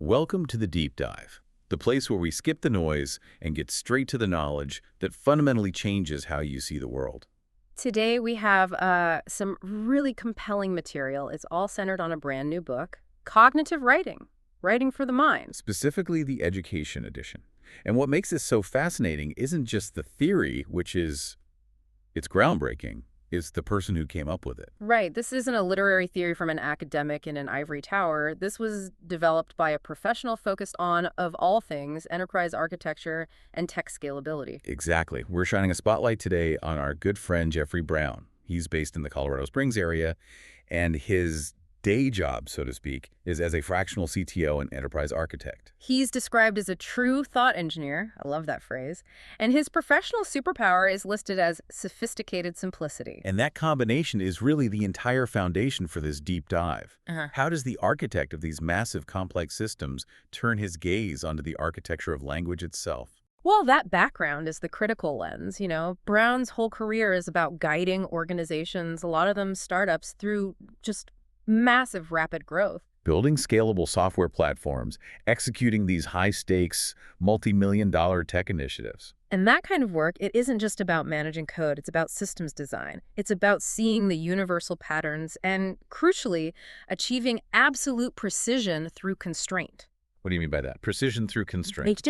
Welcome to the Deep Dive, the place where we skip the noise and get straight to the knowledge that fundamentally changes how you see the world. Today we have some really compelling material. It's all centered on a brand new book, Cognitive Writing, Writing for the Mind. Specifically the education edition. And what makes this so fascinating isn't just the theory, it's groundbreaking. It's the person who came up with it. Right. This isn't a literary theory from an academic in an ivory tower. This was developed by a professional focused on, of all things, enterprise architecture and tech scalability. Exactly. We're shining a spotlight today on our good friend, Jeffrey Brown. He's based in the Colorado Springs area, and his day job, so to speak, is as a fractional CTO and enterprise architect. He's described as a true thought engineer. I love that phrase. And his professional superpower is listed as sophisticated simplicity. And that combination is really the entire foundation for this deep dive. How does the architect of these massive complex systems turn his gaze onto the architecture of language itself? Well, that background is the critical lens. Brown's whole career is about guiding organizations, a lot of them startups, through just massive rapid growth. Building scalable software platforms, executing these high-stakes, multi-million-dollar tech initiatives. And that kind of work, it isn't just about managing code. It's about systems design. It's about seeing the universal patterns and, crucially, achieving absolute precision through constraint. What do you mean by that? Precision through constraint.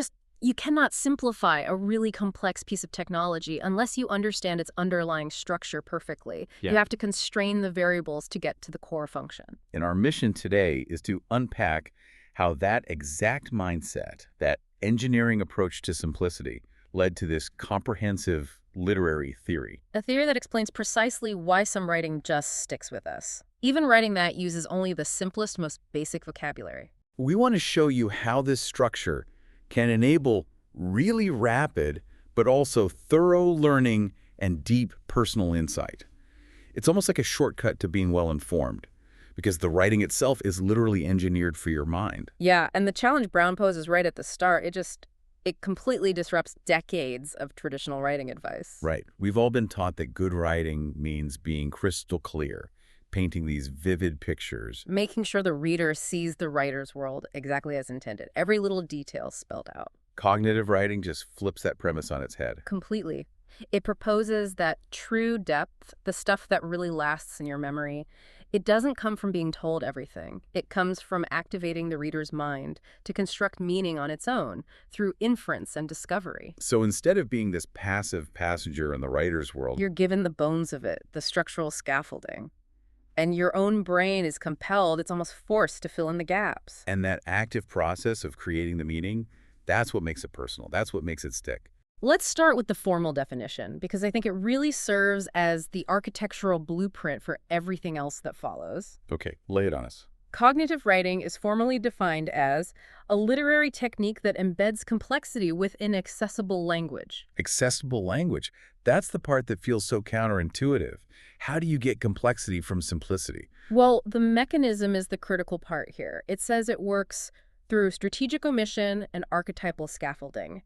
You cannot simplify a really complex piece of technology unless you understand its underlying structure perfectly. Yeah. You have to constrain the variables to get to the core function. And our mission today is to unpack how that exact mindset, that engineering approach to simplicity, led to this comprehensive literary theory. A theory that explains precisely why some writing just sticks with us. Even writing that uses only the simplest, most basic vocabulary. We want to show you how this structure can enable really rapid, but also thorough learning and deep personal insight. It's almost like a shortcut to being well-informed, because the writing itself is literally engineered for your mind. Yeah, and the challenge Brown poses right at the start, it completely disrupts decades of traditional writing advice. Right. We've all been taught that good writing means being crystal clear, painting these vivid pictures. Making sure the reader sees the writer's world exactly as intended. Every little detail spelled out. Cognitive writing just flips that premise on its head. Completely. It proposes that true depth, the stuff that really lasts in your memory, it doesn't come from being told everything. It comes from activating the reader's mind to construct meaning on its own through inference and discovery. So instead of being this passive passenger in the writer's world, you're given the bones of it, the structural scaffolding. And your own brain is compelled, it's almost forced to fill in the gaps. And that active process of creating the meaning, that's what makes it personal. That's what makes it stick. Let's start with the formal definition, because I think it really serves as the architectural blueprint for everything else that follows. Okay, lay it on us. Cognitive writing is formally defined as a literary technique that embeds complexity within accessible language. Accessible language. That's the part that feels so counterintuitive. How do you get complexity from simplicity? Well, the mechanism is the critical part here. It says it works through strategic omission and archetypal scaffolding.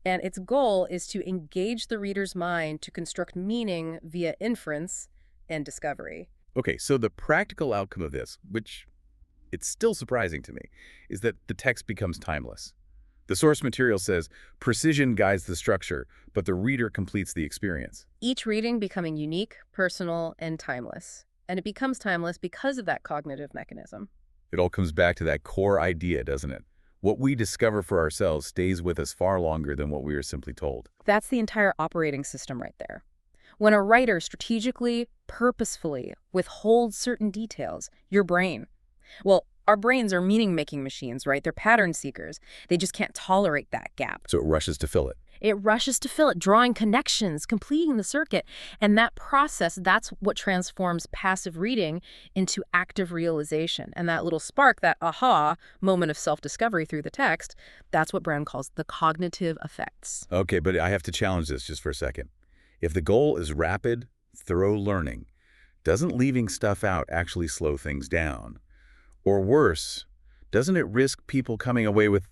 And its goal is to engage the reader's mind to construct meaning via inference and discovery. Okay, so the practical outcome of this, which it's still surprising to me, is that the text becomes timeless. The source material says, precision guides the structure, but the reader completes the experience. Each reading becoming unique, personal, and timeless. And it becomes timeless because of that cognitive mechanism. It all comes back to that core idea, doesn't it? What we discover for ourselves stays with us far longer than what we are simply told. That's the entire operating system right there. When a writer strategically, purposefully withholds certain details, your brain, well, our brains are meaning-making machines, right? They're pattern seekers. They just can't tolerate that gap. So it rushes to fill it. It rushes to fill it, drawing connections, completing the circuit. And that process, that's what transforms passive reading into active realization. And that little spark, that aha moment of self-discovery through the text, that's what Brown calls the cognitive effects. Okay, but I have to challenge this just for a second. If the goal is rapid, thorough learning, doesn't leaving stuff out actually slow things down? Or worse, doesn't it risk people coming away with,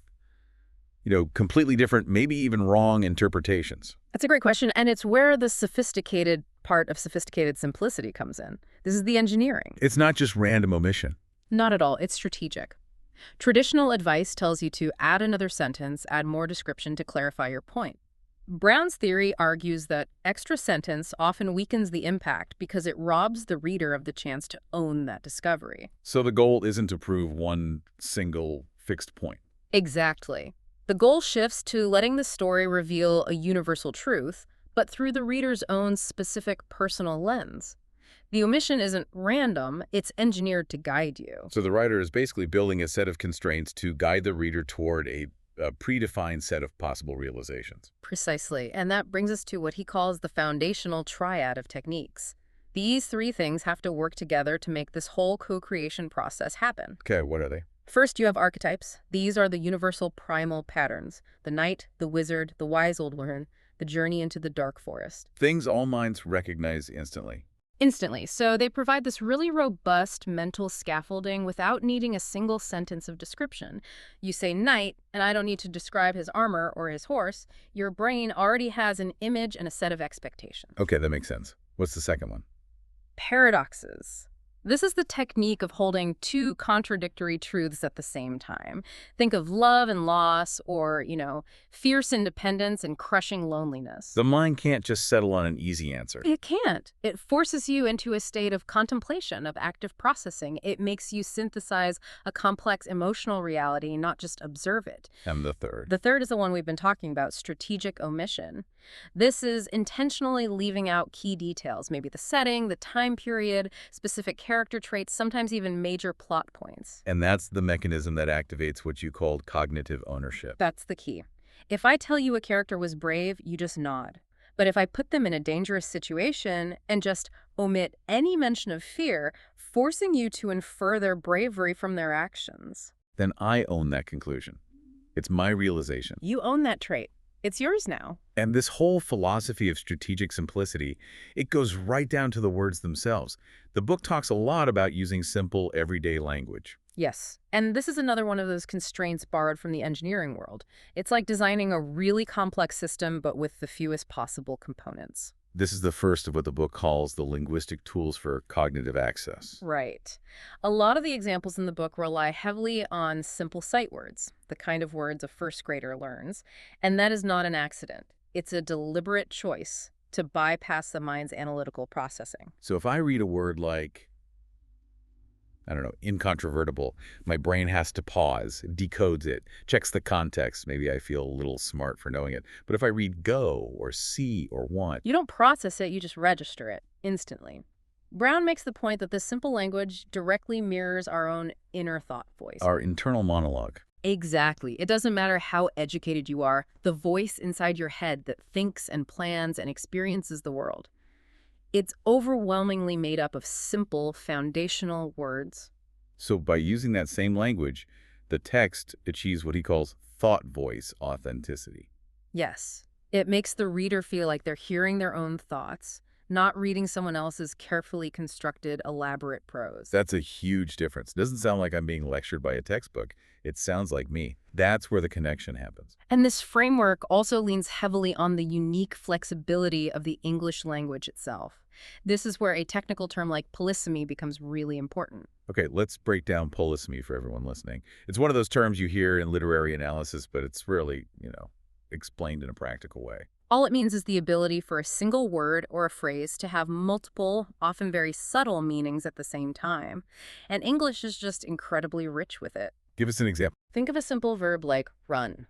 completely different, maybe even wrong interpretations? That's a great question, and it's where the sophisticated part of sophisticated simplicity comes in. This is the engineering. It's not just random omission. Not at all. It's strategic. Traditional advice tells you to add another sentence, add more description to clarify your point. Brown's theory argues that extra sentence often weakens the impact because it robs the reader of the chance to own that discovery. So the goal isn't to prove one single fixed point. Exactly. The goal shifts to letting the story reveal a universal truth, but through the reader's own specific personal lens. The omission isn't random, it's engineered to guide you. So the writer is basically building a set of constraints to guide the reader toward a predefined set of possible realizations. Precisely, and that brings us to what he calls the foundational triad of techniques. These three things have to work together to make this whole co-creation process happen. Okay, what are they? First, you have archetypes. These are the universal primal patterns: the knight, the wizard, the wise old woman, the journey into the dark forest. Things all minds recognize instantly. Instantly. So they provide this really robust mental scaffolding without needing a single sentence of description. You say knight, and I don't need to describe his armor or his horse. Your brain already has an image and a set of expectations. Okay, that makes sense. What's the second one? Paradoxes. This is the technique of holding two contradictory truths at the same time. Think of love and loss, or, fierce independence and crushing loneliness. The mind can't just settle on an easy answer. It can't. It forces you into a state of contemplation, of active processing. It makes you synthesize a complex emotional reality, not just observe it. And the third? The third is the one we've been talking about, strategic omission. This is intentionally leaving out key details, maybe the setting, the time period, specific character traits, sometimes even major plot points. And that's the mechanism that activates what you called cognitive ownership. That's the key. If I tell you a character was brave, you just nod. But if I put them in a dangerous situation and just omit any mention of fear, forcing you to infer their bravery from their actions, then I own that conclusion. It's my realization. you own that trait. It's yours now. And this whole philosophy of strategic simplicity, it goes right down to the words themselves. The book talks a lot about using simple, everyday language. Yes. And this is another one of those constraints borrowed from the engineering world. It's like designing a really complex system, but with the fewest possible components. This is the first of what the book calls the linguistic tools for cognitive access. Right. A lot of the examples in the book rely heavily on simple sight words, the kind of words a first grader learns. And that is not an accident. It's a deliberate choice to bypass the mind's analytical processing. So if I read a word like, I don't know, incontrovertible, my brain has to pause, decodes it, checks the context. Maybe I feel a little smart for knowing it. But if I read go or see or want, You don't process it, you just register it instantly. Brown makes the point that this simple language directly mirrors our own inner thought voice. our internal monologue. Exactly. It doesn't matter how educated you are, the voice inside your head that thinks and plans and experiences the world. It's overwhelmingly made up of simple, foundational words. So by using that same language, the text achieves what he calls thought voice authenticity. Yes. It makes the reader feel like they're hearing their own thoughts, not reading someone else's carefully constructed, elaborate prose. That's a huge difference. It doesn't sound like I'm being lectured by a textbook. It sounds like me. That's where the connection happens. And this framework also leans heavily on the unique flexibility of the English language itself. This is where a technical term like polysemy becomes really important. Okay, let's break down polysemy for everyone listening. It's one of those terms you hear in literary analysis, but it's rarely, explained in a practical way. All it means is the ability for a single word or a phrase to have multiple, often very subtle meanings at the same time. And English is just incredibly rich with it. Give us an example. Think of a simple verb like run.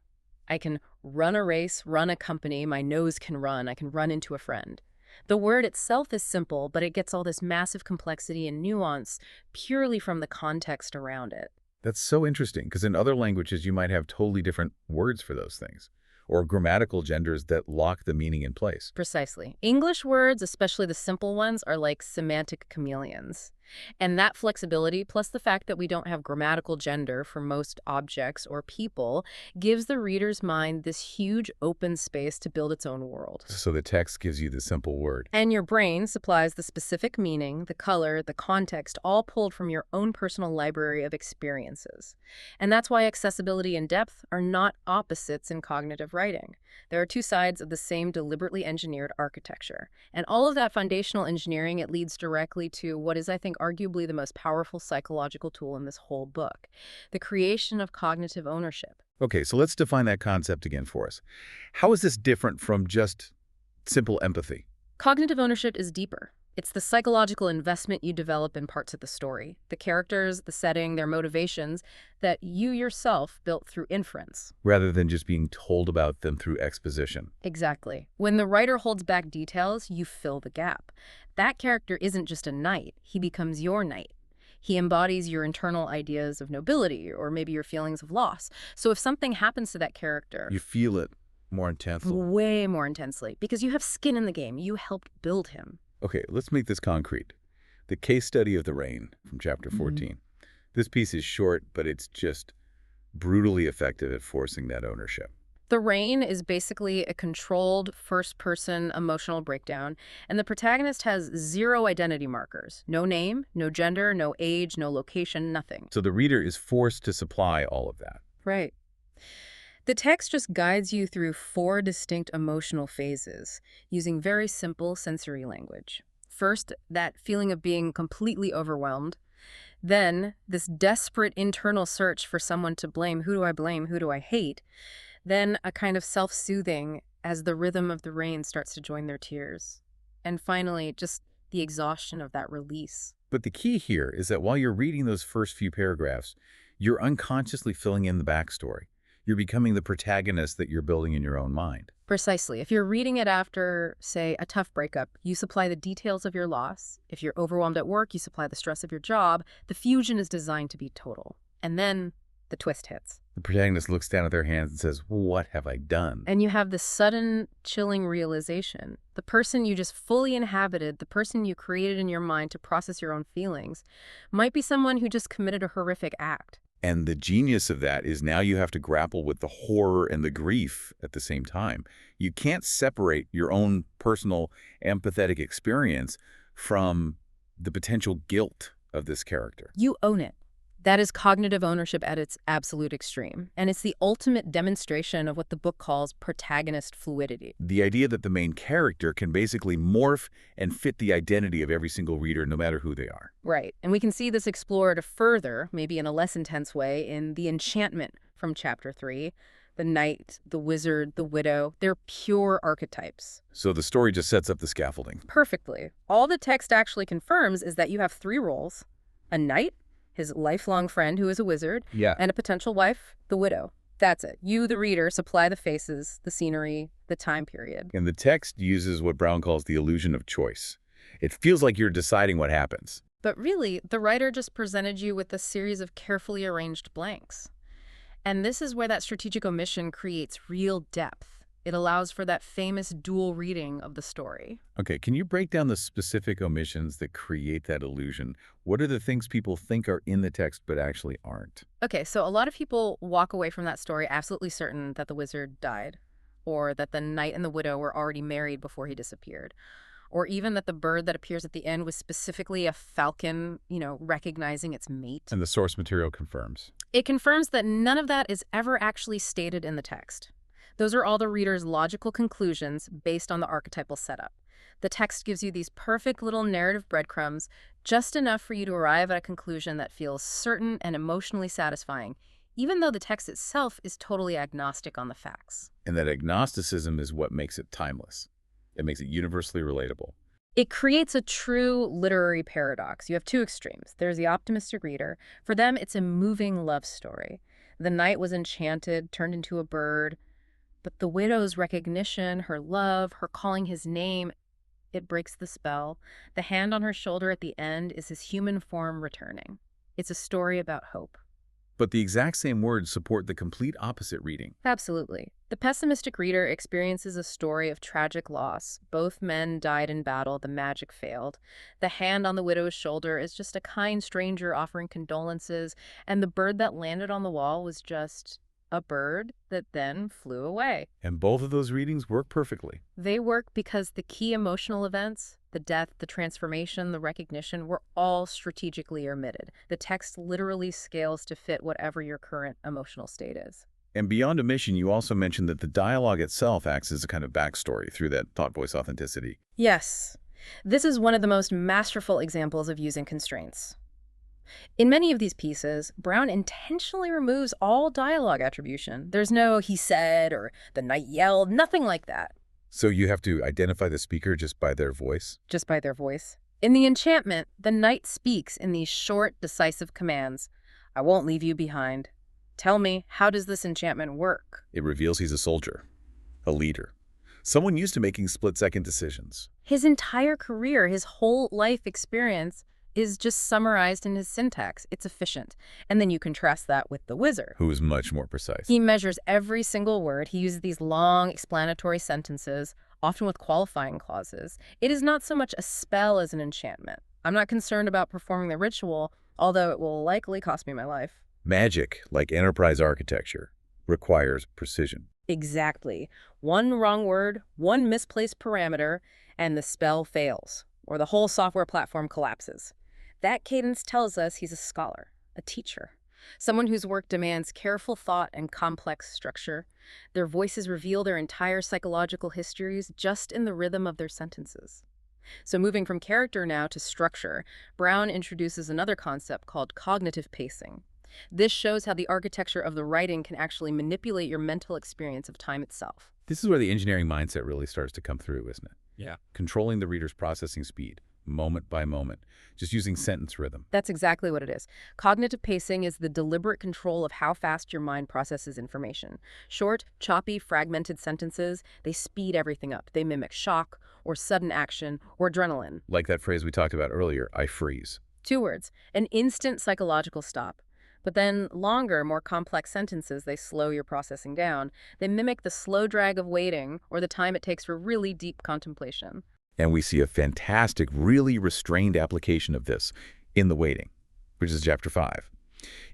I can run a race, run a company, my nose can run, I can run into a friend. The word itself is simple, but it gets all this massive complexity and nuance purely from the context around it. That's so interesting, because in other languages you might have totally different words for those things, or grammatical genders that lock the meaning in place. Precisely. English words, especially the simple ones, are like semantic chameleons. And that flexibility, plus the fact that we don't have grammatical gender for most objects or people, gives the reader's mind this huge open space to build its own world. So the text gives you the simple word. And your brain supplies the specific meaning, the color, the context, all pulled from your own personal library of experiences. And that's why accessibility and depth are not opposites in cognitive writing. There are two sides of the same deliberately engineered architecture. And all of that foundational engineering, it leads directly to what is, I think, arguably the most powerful psychological tool in this whole book, the creation of cognitive ownership. Okay, so let's define that concept again for us. How is this different from just simple empathy? Cognitive ownership is deeper. It's the psychological investment you develop in parts of the story, the characters, the setting, their motivations, that you yourself built through inference. Rather than just being told about them through exposition. Exactly. When the writer holds back details, you fill the gap. That character isn't just a knight, he becomes your knight. He embodies your internal ideas of nobility or maybe your feelings of loss. So if something happens to that character, You feel it more intensely. way more intensely, because you have skin in the game, you helped build him. Okay, let's make this concrete. The case study of the rain from chapter 14. This piece is short, but it's just brutally effective at forcing that ownership. The Rain is basically a controlled first-person emotional breakdown, and the protagonist has zero identity markers. No name, no gender, no age, no location, nothing. So the reader is forced to supply all of that. Right. The text just guides you through 4 distinct emotional phases, using very simple sensory language. First, that feeling of being completely overwhelmed. Then, this desperate internal search for someone to blame. Who do I blame? Who do I hate? Then, a kind of self-soothing as the rhythm of the rain starts to join their tears. And finally, just the exhaustion of that release. But the key here is that while you're reading those first few paragraphs, you're unconsciously filling in the backstory. You're becoming the protagonist that you're building in your own mind. Precisely. If you're reading it after, say, a tough breakup, you supply the details of your loss. If you're overwhelmed at work, you supply the stress of your job. The fusion is designed to be total. And then the twist hits. The protagonist looks down at their hands and says, "What have I done?" And you have this sudden, chilling realization. The person you just fully inhabited, the person you created in your mind to process your own feelings, might be someone who just committed a horrific act. And the genius of that is now you have to grapple with the horror and the grief at the same time. You can't separate your own personal empathetic experience from the potential guilt of this character. You own it. That is cognitive ownership at its absolute extreme. And it's the ultimate demonstration of what the book calls protagonist fluidity. The idea that the main character can basically morph and fit the identity of every single reader, no matter who they are. Right. And we can see this explored further, maybe in a less intense way, in the enchantment from chapter 3. The knight, the wizard, the widow, they're pure archetypes. So the story just sets up the scaffolding. Perfectly. All the text actually confirms is that you have 3 roles: a knight, his lifelong friend who is a wizard, and a potential wife, the widow. That's it. You, the reader, supply the faces, the scenery, the time period. And the text uses what Brown calls the illusion of choice. It feels like you're deciding what happens. But really, the writer just presented you with a series of carefully arranged blanks. And this is where that strategic omission creates real depth. It allows for that famous dual reading of the story. Okay, can you break down the specific omissions that create that illusion? What are the things people think are in the text but actually aren't? Okay, so a lot of people walk away from that story absolutely certain that the wizard died, or that the knight and the widow were already married before he disappeared, or even that the bird that appears at the end was specifically a falcon, recognizing its mate. And the source material confirms. It confirms that none of that is ever actually stated in the text. Those are all the reader's logical conclusions based on the archetypal setup. The text gives you these perfect little narrative breadcrumbs, just enough for you to arrive at a conclusion that feels certain and emotionally satisfying, even though the text itself is totally agnostic on the facts. And that agnosticism is what makes it timeless. It makes it universally relatable. It creates a true literary paradox. You have 2 extremes. There's the optimistic reader. For them, it's a moving love story. The knight was enchanted, turned into a bird. But the widow's recognition, her love, her calling his name, it breaks the spell. The hand on her shoulder at the end is his human form returning. It's a story about hope. But the exact same words support the complete opposite reading. Absolutely. The pessimistic reader experiences a story of tragic loss. Both men died in battle, the magic failed. The hand on the widow's shoulder is just a kind stranger offering condolences, and the bird that landed on the wall was just a bird that then flew away. And both of those readings work perfectly. They work because the key emotional events, the death, the transformation, the recognition, were all strategically omitted. The text literally scales to fit whatever your current emotional state is. And beyond omission, you also mentioned that the dialogue itself acts as a kind of backstory through that thought voice authenticity. Yes. This is one of the most masterful examples of using constraints. In many of these pieces, Brown intentionally removes all dialogue attribution. There's no "he said" or "the knight yelled," nothing like that. So you have to identify the speaker just by their voice? Just by their voice. In the enchantment, the knight speaks in these short, decisive commands. "I won't leave you behind. Tell me, how does this enchantment work?" It reveals he's a soldier, a leader, someone used to making split-second decisions. His entire career, his whole life experience is just summarized in his syntax. It's efficient. And then you contrast that with the wizard. Who is much more precise. He measures every single word. He uses these long explanatory sentences, often with qualifying clauses. It is not so much a spell as an enchantment. I'm not concerned about performing the ritual, although it will likely cost me my life. Magic, like enterprise architecture, requires precision. Exactly. One wrong word, one misplaced parameter, and the spell fails, or the whole software platform collapses. That cadence tells us he's a scholar, a teacher, someone whose work demands careful thought and complex structure. Their voices reveal their entire psychological histories just in the rhythm of their sentences. So moving from character now to structure, Brown introduces another concept called cognitive pacing. This shows how the architecture of the writing can actually manipulate your mental experience of time itself. This is where the engineering mindset really starts to come through, isn't it? Yeah. Controlling the reader's processing speed, moment by moment, just using sentence rhythm. That's exactly what it is. Cognitive pacing is the deliberate control of how fast your mind processes information. Short, choppy, fragmented sentences, they speed everything up. They mimic shock or sudden action or adrenaline. Like that phrase we talked about earlier, I freeze. 2 words, an instant psychological stop. But then longer, more complex sentences, they slow your processing down. They mimic the slow drag of waiting or the time it takes for really deep contemplation. And we see a fantastic, really restrained application of this in The Waiting, which is chapter 5.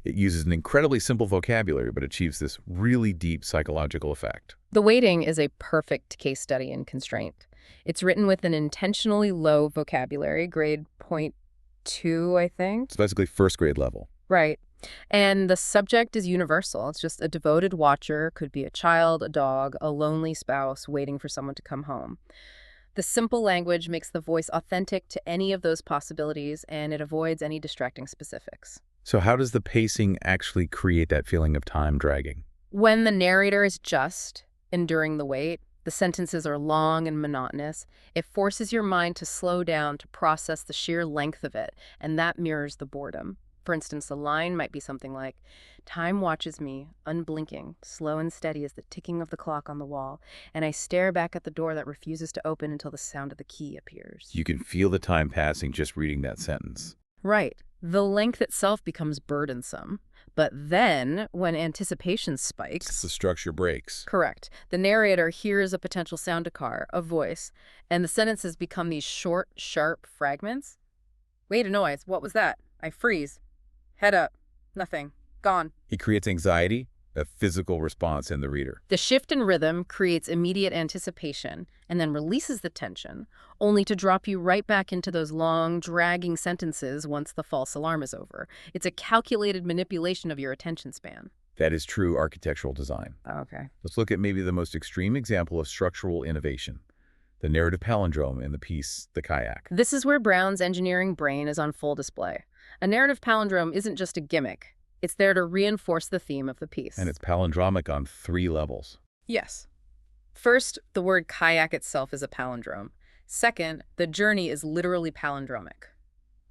It uses an incredibly simple vocabulary, but achieves this really deep psychological effect. The Waiting is a perfect case study in constraint. It's written with an intentionally low vocabulary, grade .2, I think. It's basically first grade level. Right. And the subject is universal. It's just a devoted watcher, could be a child, a dog, a lonely spouse waiting for someone to come home. The simple language makes the voice authentic to any of those possibilities, and it avoids any distracting specifics. So how does the pacing actually create that feeling of time dragging? When the narrator is just enduring the wait, the sentences are long and monotonous. It forces your mind to slow down to process the sheer length of it, and that mirrors the boredom. For instance, the line might be something like, "Time watches me, unblinking, slow and steady as the ticking of the clock on the wall, and I stare back at the door that refuses to open until the sound of the key appears." You can feel the time passing just reading that sentence. Right. The length itself becomes burdensome. But then, when anticipation spikes... The structure breaks. Correct. The narrator hears a potential sound, a car, a voice, and the sentences become these short, sharp fragments. "Wait, a noise. What was that? I freeze. Head up. Nothing. Gone." He creates anxiety, a physical response in the reader. The shift in rhythm creates immediate anticipation and then releases the tension, only to drop you right back into those long, dragging sentences once the false alarm is over. It's a calculated manipulation of your attention span. That is true architectural design. Okay. Let's look at maybe the most extreme example of structural innovation, the narrative palindrome in the piece, The Kayak. This is where Brown's engineering brain is on full display. A narrative palindrome isn't just a gimmick. It's there to reinforce the theme of the piece. And it's palindromic on 3 levels. Yes. First, the word kayak itself is a palindrome. Second, the journey is literally palindromic.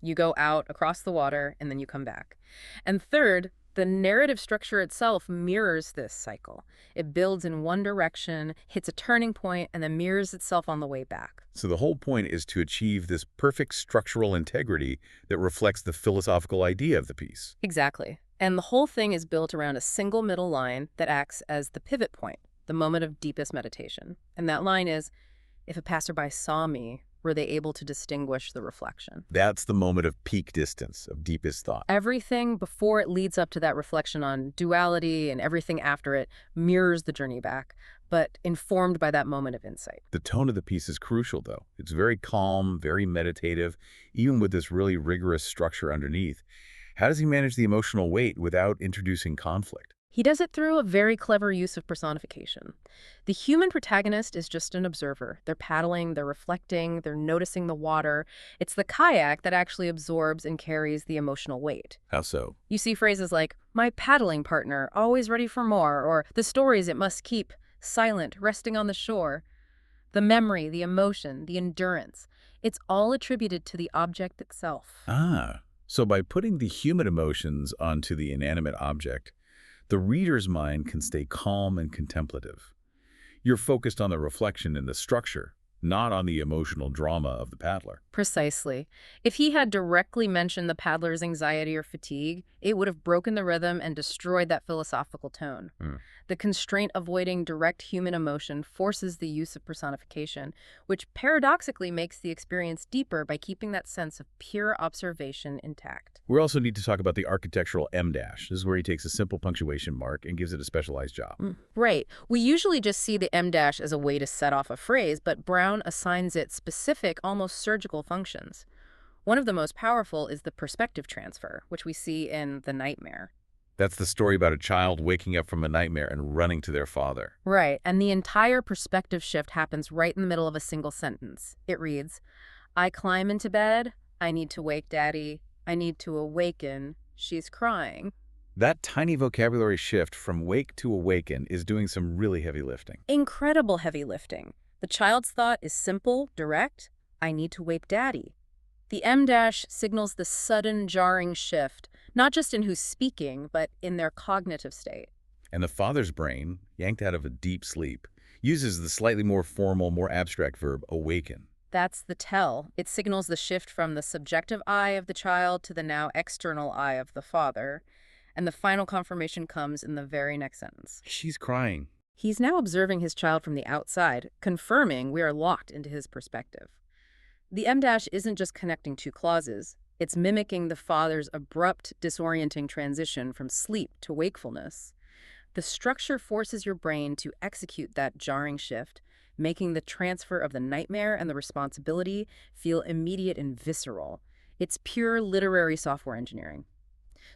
You go out across the water and then you come back. And third, the narrative structure itself mirrors this cycle. It builds in one direction, hits a turning point, and then mirrors itself on the way back. So the whole point is to achieve this perfect structural integrity that reflects the philosophical idea of the piece. Exactly. And the whole thing is built around a single middle line that acts as the pivot point, the moment of deepest meditation. And that line is, "If a passerby saw me, were they able to distinguish the reflection?" That's the moment of peak distance, of deepest thought. Everything before it leads up to that reflection on duality and everything after it mirrors the journey back, but informed by that moment of insight. The tone of the piece is crucial, though. It's very calm, very meditative, even with this really rigorous structure underneath. How does he manage the emotional weight without introducing conflict? He does it through a very clever use of personification. The human protagonist is just an observer. They're paddling, they're reflecting, they're noticing the water. It's the kayak that actually absorbs and carries the emotional weight. How so? You see phrases like, my paddling partner, always ready for more, or the stories it must keep, silent, resting on the shore. The memory, the emotion, the endurance, it's all attributed to the object itself. Ah, so by putting the human emotions onto the inanimate object, the reader's mind can stay calm and contemplative. You're focused on the reflection and the structure, not on the emotional drama of the paddler. Precisely. If he had directly mentioned the paddler's anxiety or fatigue, it would have broken the rhythm and destroyed that philosophical tone. The constraint avoiding direct human emotion forces the use of personification, which paradoxically makes the experience deeper by keeping that sense of pure observation intact. We also need to talk about the architectural em-dash. This is where he takes a simple punctuation mark and gives it a specialized job. Right. We usually just see the em-dash as a way to set off a phrase, but Brown assigns it specific, almost surgical functions. One of the most powerful is the perspective transfer, which we see in The Nightmare. That's the story about a child waking up from a nightmare and running to their father. Right, and the entire perspective shift happens right in the middle of a single sentence. It reads, I climb into bed, I need to wake Daddy, I need to awaken, she's crying. That tiny vocabulary shift from wake to awaken is doing some really heavy lifting. Incredible heavy lifting. The child's thought is simple, direct, I need to wake Daddy. The em-dash signals the sudden, jarring shift, not just in who's speaking, but in their cognitive state. And the father's brain, yanked out of a deep sleep, uses the slightly more formal, more abstract verb, awaken. That's the tell. It signals the shift from the subjective I of the child to the now external I of the father. And the final confirmation comes in the very next sentence. She's crying. He's now observing his child from the outside, confirming we are locked into his perspective. The em-dash isn't just connecting two clauses. It's mimicking the father's abrupt, disorienting transition from sleep to wakefulness. The structure forces your brain to execute that jarring shift, making the transfer of the nightmare and the responsibility feel immediate and visceral. It's pure literary software engineering.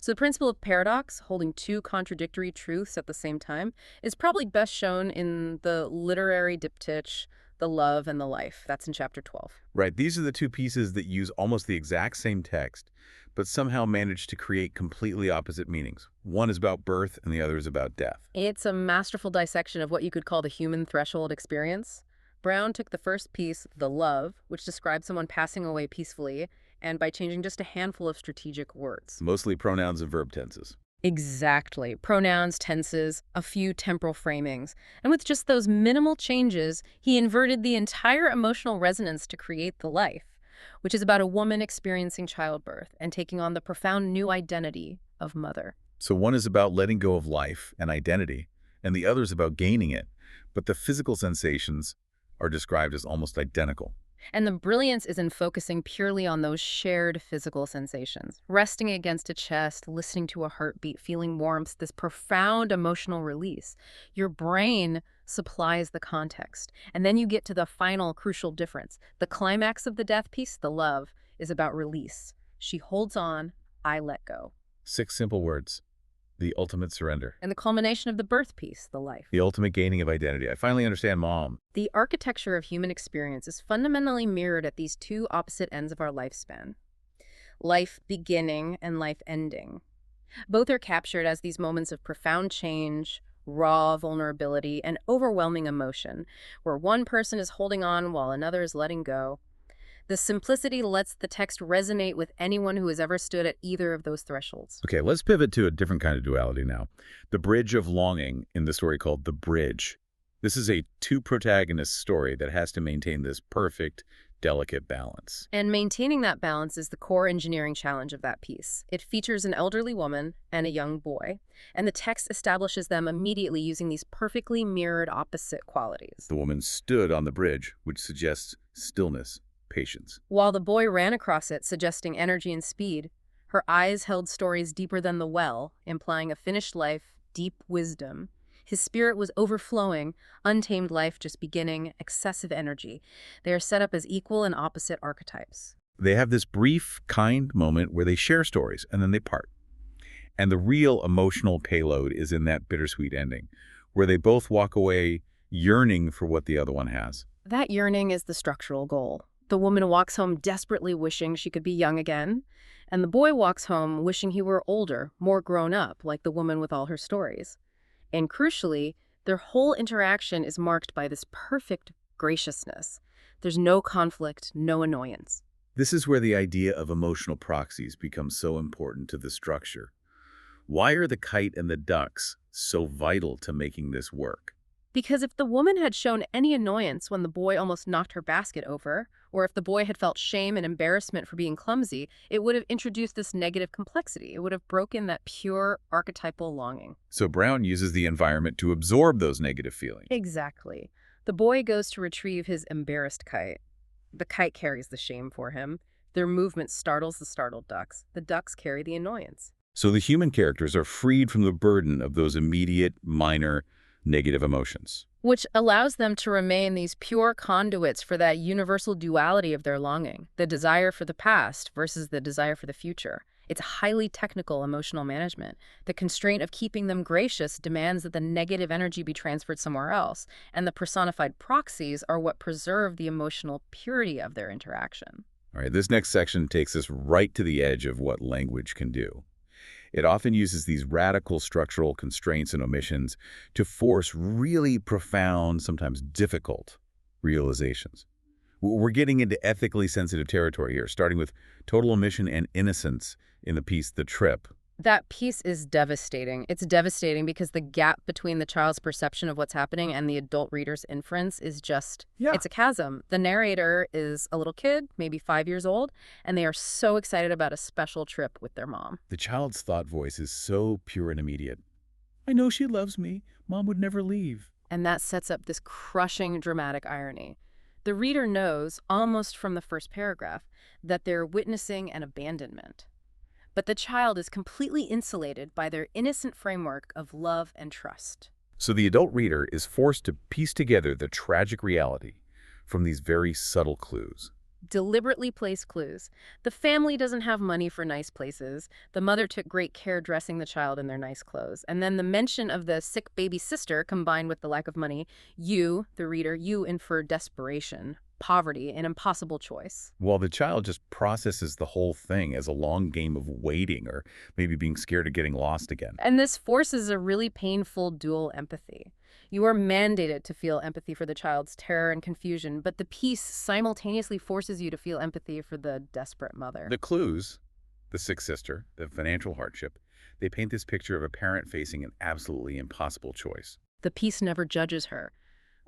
So the principle of paradox, holding two contradictory truths at the same time, is probably best shown in the literary diptych, The Love and the Life. That's in chapter 12. Right, these are the two pieces that use almost the exact same text, but somehow manage to create completely opposite meanings. One is about birth and the other is about death. It's a masterful dissection of what you could call the human threshold experience. Brown took the first piece, The Love, which describes someone passing away peacefully, and by changing just a handful of strategic words. Mostly pronouns and verb tenses. Exactly. Pronouns, tenses, a few temporal framings. And with just those minimal changes, he inverted the entire emotional resonance to create The Life, which is about a woman experiencing childbirth and taking on the profound new identity of mother. So one is about letting go of life and identity, and the other is about gaining it. But the physical sensations are described as almost identical. And the brilliance is in focusing purely on those shared physical sensations. Resting against a chest, listening to a heartbeat, feeling warmth, this profound emotional release. Your brain supplies the context. And then you get to the final crucial difference. The climax of the death piece, The Love, is about release. She holds on, I let go. 6 simple words. The ultimate surrender. And the culmination of the birth piece, The Life. The ultimate gaining of identity. I finally understand Mom. The architecture of human experience is fundamentally mirrored at these two opposite ends of our lifespan. Life beginning and life ending. Both are captured as these moments of profound change, raw vulnerability, and overwhelming emotion, where one person is holding on while another is letting go. The simplicity lets the text resonate with anyone who has ever stood at either of those thresholds. Okay, let's pivot to a different kind of duality now. The bridge of longing in the story called The Bridge. This is a two-protagonist story that has to maintain this perfect, delicate balance. And maintaining that balance is the core engineering challenge of that piece. It features an elderly woman and a young boy, and the text establishes them immediately using these perfectly mirrored opposite qualities. The woman stood on the bridge, which suggests stillness, patience. While the boy ran across it, suggesting energy and speed, her eyes held stories deeper than the well, implying a finished life, deep wisdom. His spirit was overflowing, untamed life just beginning, excessive energy. They are set up as equal and opposite archetypes. They have this brief, kind moment where they share stories, and then they part. And the real emotional payload is in that bittersweet ending, where they both walk away yearning for what the other one has. That yearning is the structural goal. The woman walks home desperately wishing she could be young again, and the boy walks home wishing he were older, more grown up, like the woman with all her stories. And crucially, their whole interaction is marked by this perfect graciousness. There's no conflict, no annoyance. This is where the idea of emotional proxies becomes so important to the structure. Why are the kite and the ducks so vital to making this work? Because if the woman had shown any annoyance when the boy almost knocked her basket over, or if the boy had felt shame and embarrassment for being clumsy, it would have introduced this negative complexity. It would have broken that pure archetypal longing. So Brown uses the environment to absorb those negative feelings. Exactly. The boy goes to retrieve his embarrassed kite. The kite carries the shame for him. Their movement startles the startled ducks. The ducks carry the annoyance. So the human characters are freed from the burden of those immediate, minor, negative emotions. Which allows them to remain these pure conduits for that universal duality of their longing, the desire for the past versus the desire for the future. It's highly technical emotional management. The constraint of keeping them gracious demands that the negative energy be transferred somewhere else, and the personified proxies are what preserve the emotional purity of their interaction. All right, this next section takes us right to the edge of what language can do. It often uses these radical structural constraints and omissions to force really profound, sometimes difficult, realizations. We're getting into ethically sensitive territory here, starting with total omission and innocence in the piece The Trip. That piece is devastating. It's devastating because the gap between the child's perception of what's happening and the adult reader's inference is just, it's a chasm. The narrator is a little kid, maybe 5 years old, and they are so excited about a special trip with their mom. The child's thought voice is so pure and immediate. I know she loves me. Mom would never leave. And that sets up this crushing dramatic irony. The reader knows, almost from the first paragraph, that they're witnessing an abandonment. But the child is completely insulated by their innocent framework of love and trust. So the adult reader is forced to piece together the tragic reality from these very subtle clues. Deliberately placed clues. The family doesn't have money for nice places. The mother took great care dressing the child in their nice clothes. And then the mention of the sick baby sister combined with the lack of money, you, the reader, you infer desperation, poverty, an impossible choice. While the child just processes the whole thing as a long game of waiting or maybe being scared of getting lost again. And this forces a really painful dual empathy. You are mandated to feel empathy for the child's terror and confusion, but the piece simultaneously forces you to feel empathy for the desperate mother. The clues, the sick sister, the financial hardship, they paint this picture of a parent facing an absolutely impossible choice. The piece never judges her,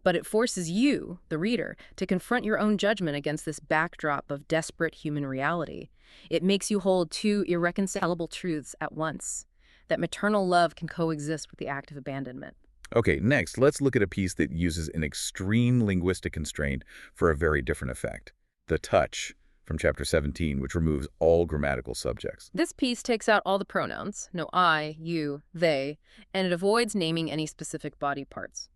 but it forces you, the reader, to confront your own judgment against this backdrop of desperate human reality. It makes you hold two irreconcilable truths at once, that maternal love can coexist with the act of abandonment. Okay, next, let's look at a piece that uses an extreme linguistic constraint for a very different effect. The touch, from chapter 17, which removes all grammatical subjects. This piece takes out all the pronouns, no I, you, they, and it avoids naming any specific body parts.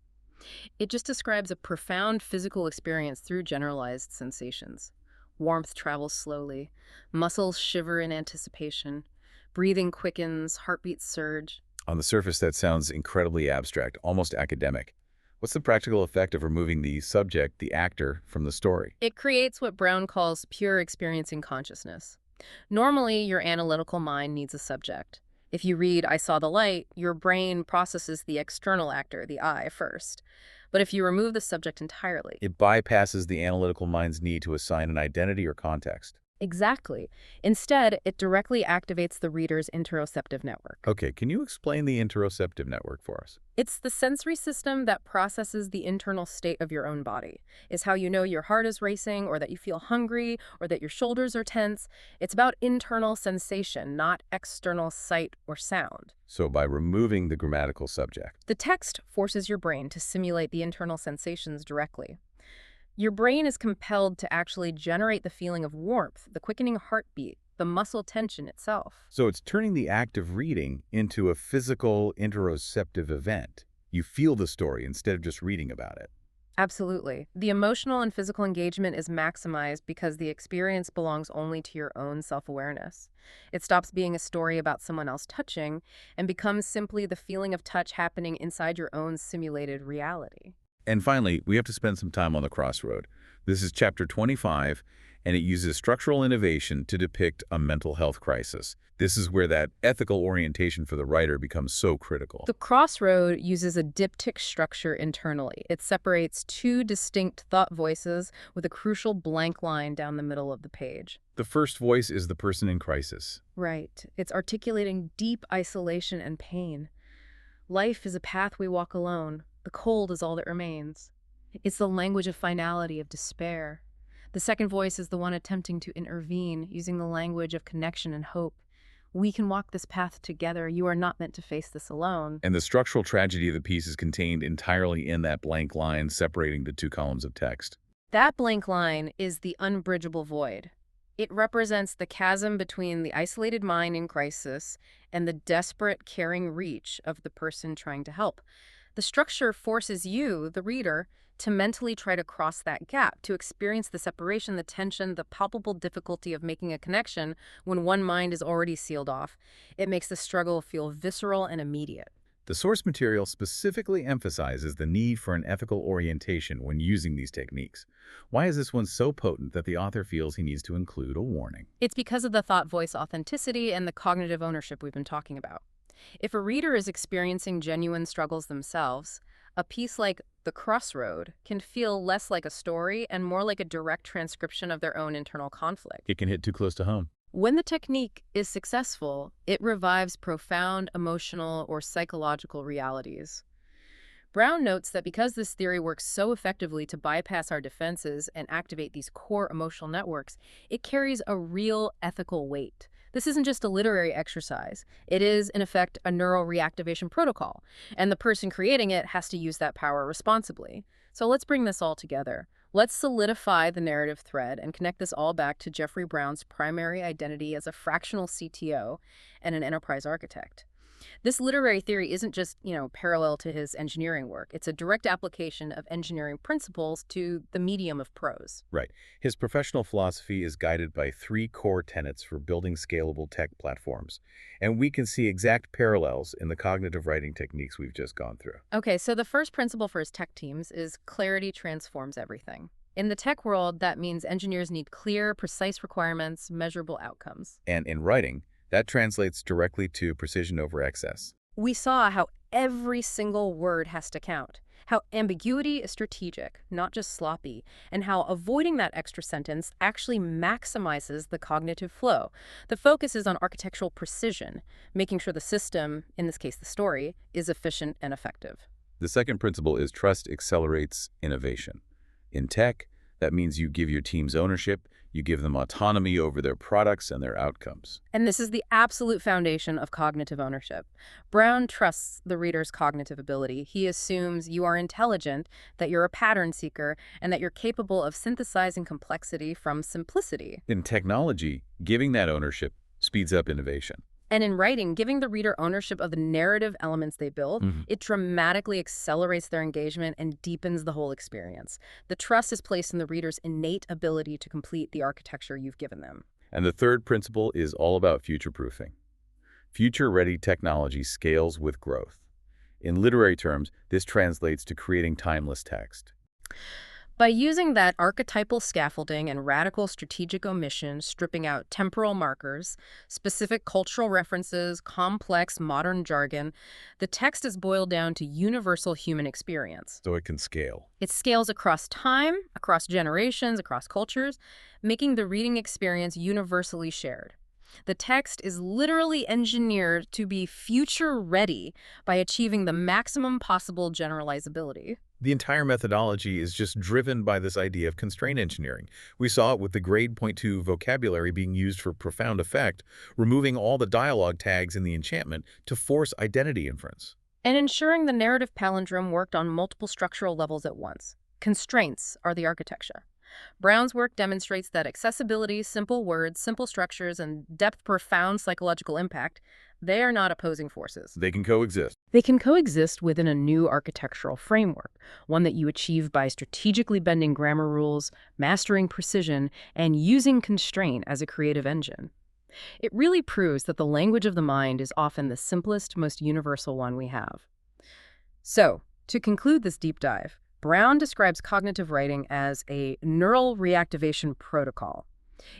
It just describes a profound physical experience through generalized sensations. Warmth travels slowly, muscles shiver in anticipation, breathing quickens, heartbeats surge. On the surface, that sounds incredibly abstract, almost academic. What's the practical effect of removing the subject, the actor, from the story? It creates what Brown calls pure experiencing consciousness. Normally, your analytical mind needs a subject. If you read I saw the light, your brain processes the external actor, the I, first. But if you remove the subject entirely, It bypasses the analytical mind's need to assign an identity or context. exactly. Instead, it directly activates the reader's interoceptive network. Okay, can you explain the interoceptive network for us? It's the sensory system that processes the internal state of your own body. It's how you know your heart is racing, or that you feel hungry, or that your shoulders are tense. It's about internal sensation, not external sight or sound. So by removing the grammatical subject. The text forces your brain to simulate the internal sensations directly. Your brain is compelled to actually generate the feeling of warmth, the quickening heartbeat, the muscle tension itself. So it's turning the act of reading into a physical interoceptive event. You feel the story instead of just reading about it. Absolutely. The emotional and physical engagement is maximized because the experience belongs only to your own self-awareness. It stops being a story about someone else touching and becomes simply the feeling of touch happening inside your own simulated reality. And finally, we have to spend some time on the crossroad. This is chapter 25, and it uses structural innovation to depict a mental health crisis. This is where that ethical orientation for the writer becomes so critical. The crossroad uses a diptych structure internally. It separates two distinct thought voices with a crucial blank line down the middle of the page. The first voice is the person in crisis. Right. It's articulating deep isolation and pain. Life is a path we walk alone. The cold is all that remains. It's the language of finality, of despair. The second voice is the one attempting to intervene, using the language of connection and hope. We can walk this path together. You are not meant to face this alone. And the structural tragedy of the piece is contained entirely in that blank line separating the two columns of text. That blank line is the unbridgeable void. It represents the chasm between the isolated mind in crisis and the desperate, caring reach of the person trying to help. The structure forces you, the reader, to mentally try to cross that gap, to experience the separation, the tension, the palpable difficulty of making a connection when one mind is already sealed off. It makes the struggle feel visceral and immediate. The source material specifically emphasizes the need for an ethical orientation when using these techniques. Why is this one so potent that the author feels he needs to include a warning? It's because of the thought-voice authenticity and the cognitive ownership we've been talking about. If a reader is experiencing genuine struggles themselves, a piece like The Crossroad can feel less like a story and more like a direct transcription of their own internal conflict. It can hit too close to home. When the technique is successful, it revives profound emotional or psychological realities. Brown notes that because this theory works so effectively to bypass our defenses and activate these core emotional networks, it carries a real ethical weight. This isn't just a literary exercise. It is, in effect, a neural reactivation protocol, and the person creating it has to use that power responsibly. So let's bring this all together. Let's solidify the narrative thread and connect this all back to Jeffrey Brown's primary identity as a fractional CTO and an enterprise architect. This literary theory isn't just, parallel to his engineering work. It's a direct application of engineering principles to the medium of prose. Right. His professional philosophy is guided by three core tenets for building scalable tech platforms. And we can see exact parallels in the cognitive writing techniques we've just gone through. Okay, so the first principle for his tech teams is clarity transforms everything. In the tech world, that means engineers need clear, precise requirements, measurable outcomes. And in writing, that translates directly to precision over excess. We saw how every single word has to count, how ambiguity is strategic, not just sloppy, and how avoiding that extra sentence actually maximizes the cognitive flow. The focus is on architectural precision, making sure the system, in this case the story, is efficient and effective. The second principle is trust accelerates innovation. In tech, that means you give your teams ownership, you give them autonomy over their products and their outcomes. And this is the absolute foundation of cognitive ownership. Brown trusts the reader's cognitive ability. He assumes you are intelligent, that you're a pattern seeker, and that you're capable of synthesizing complexity from simplicity. In technology, giving that ownership speeds up innovation. And in writing, giving the reader ownership of the narrative elements they build, it dramatically accelerates their engagement and deepens the whole experience. The trust is placed in the reader's innate ability to complete the architecture you've given them. And the third principle is all about future-proofing. Future-ready technology scales with growth. In literary terms, this translates to creating timeless text. By using that archetypal scaffolding and radical strategic omission, stripping out temporal markers, specific cultural references, complex modern jargon, the text is boiled down to universal human experience. So it can scale. It scales across time, across generations, across cultures, making the reading experience universally shared. The text is literally engineered to be future-ready by achieving the maximum possible generalizability. The entire methodology is just driven by this idea of constraint engineering. We saw it with the grade point 2 vocabulary being used for profound effect, removing all the dialogue tags in the enchantment to force identity inference. And ensuring the narrative palindrome worked on multiple structural levels at once. Constraints are the architecture. Brown's work demonstrates that accessibility, simple words, simple structures, and depth profound psychological impact, they are not opposing forces. They can coexist. They can coexist within a new architectural framework, one that you achieve by strategically bending grammar rules, mastering precision, and using constraint as a creative engine. It really proves that the language of the mind is often the simplest, most universal one we have. So, to conclude this deep dive, Brown describes cognitive writing as a neural reactivation protocol.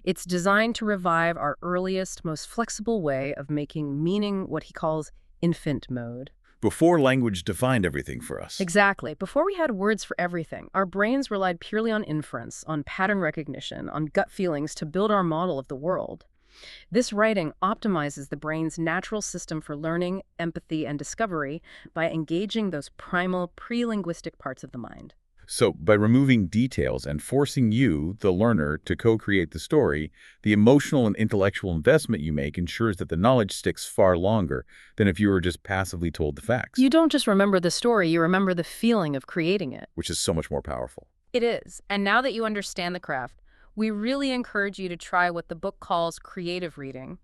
It's designed to revive our earliest, most flexible way of making meaning what he calls infant mode. Before language defined everything for us. Exactly. Before we had words for everything, our brains relied purely on inference, on pattern recognition, on gut feelings to build our model of the world. This writing optimizes the brain's natural system for learning, empathy, and discovery by engaging those primal, pre-linguistic parts of the mind. So, by removing details and forcing you, the learner, to co-create the story, the emotional and intellectual investment you make ensures that the knowledge sticks far longer than if you were just passively told the facts. You don't just remember the story, you remember the feeling of creating it. Which is so much more powerful. It is. And now that you understand the craft, we really encourage you to try what the book calls creative reading.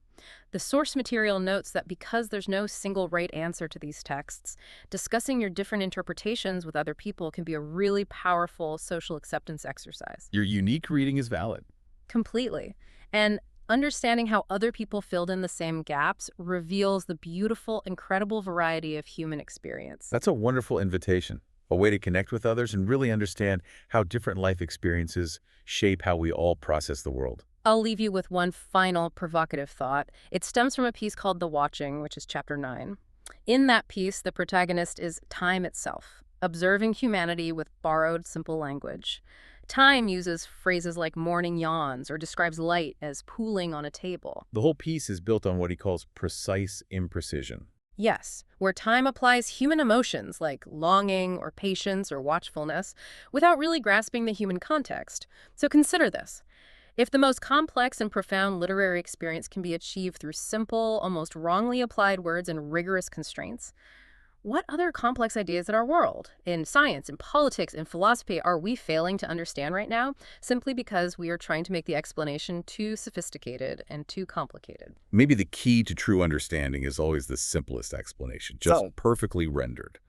The source material notes that because there's no single right answer to these texts, discussing your different interpretations with other people can be a really powerful social acceptance exercise. Your unique reading is valid. Completely. And understanding how other people filled in the same gaps reveals the beautiful, incredible variety of human experience. That's a wonderful invitation, a way to connect with others and really understand how different life experiences shape how we all process the world. I'll leave you with one final provocative thought. It stems from a piece called The Watching, which is chapter 9. In that piece, the protagonist is time itself, observing humanity with borrowed simple language. Time uses phrases like morning yawns or describes light as pooling on a table. The whole piece is built on what he calls precise imprecision. Yes, where time applies human emotions like longing or patience or watchfulness without really grasping the human context. So consider this. If the most complex and profound literary experience can be achieved through simple, almost wrongly applied words and rigorous constraints, what other complex ideas in our world, in science, in politics, in philosophy, are we failing to understand right now simply because we are trying to make the explanation too sophisticated and too complicated? Maybe the key to true understanding is always the simplest explanation, just perfectly rendered.